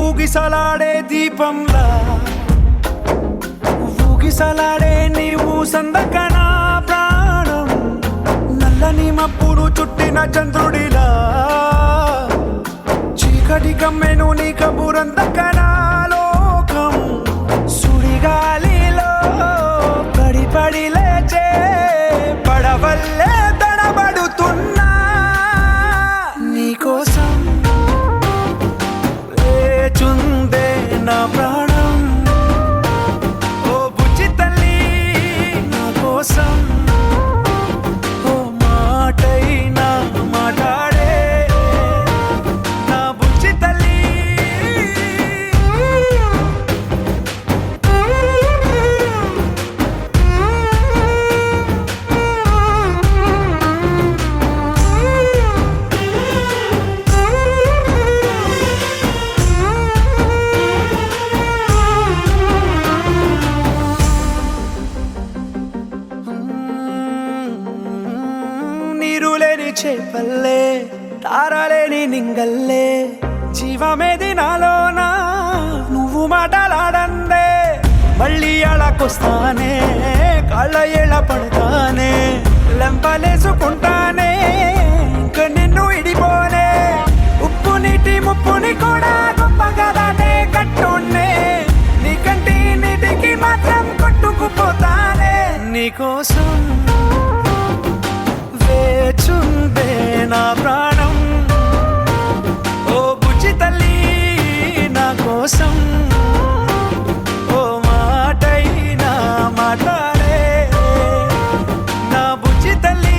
ఊగిసలాడే దీపంలా ఊగిసలాడే నీవు సందకనా ప్రాణం నల్లని మప్పుడు చుట్టిన చంద్రుడిలా చీకటి కమ్మెను నీ కబురందకనా లోకం సుడిగాలిలో పడి పడి లేచే పడవల్లే తడబడుతున్నా నీకోసం లేచుందే నా ప్రాణం ఓ బుజ్జి తల్లి నా కోసం ఓ మాటైనా మాట్లాడే నా బుజ్జి తల్లి నీరులేని చేపల్లే తారలేని నింగల్లే జీవమేది నాలోనా నువ్వు మాటలాడందే మళ్ళీ అళకొస్తానే కాళ్ళ ఏళ్ళ పడతానే లెంపలేసుకుంటానే ఇంక నిన్ను ఇడిపోనే ఉప్పు నీటి ముప్పుని కూడా గొప్పగా దాటే కట్టున్నే నీ కంటి నీటికి మాత్రం కొట్టుకుపోతానే నీకోసం వేచుందే నా ప్రాణం ఓ బుజ్జి తల్లి నా కోసం ఓ మాటైనా మాట్లాడే నా బుజ్జి తల్లి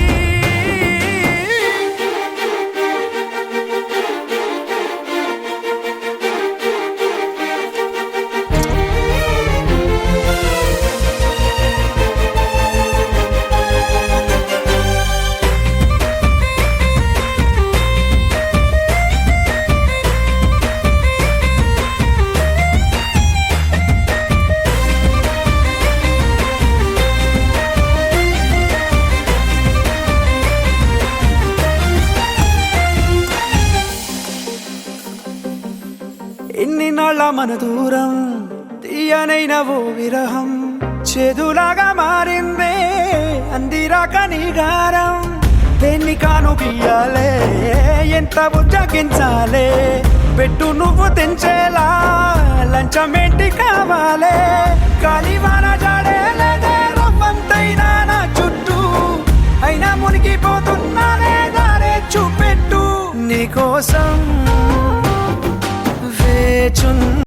ఎన్ని నాళ్ళ మన దూరం తీయనైన ఓ విరహం చేదులాగా మారిందే అందిరాక నీగారం దేన్ని కాను గీయాలే ఎంత బుజ్జగించాలే పెట్టు నువ్వు తెంచేలా లంచమేంటి కావాలే కాలివాన జాడేలేదే రవ్వంతైనా నా చుట్టూ అయినా మునిగిపోతున్నానే దారే చూపెట్టు నీకోసం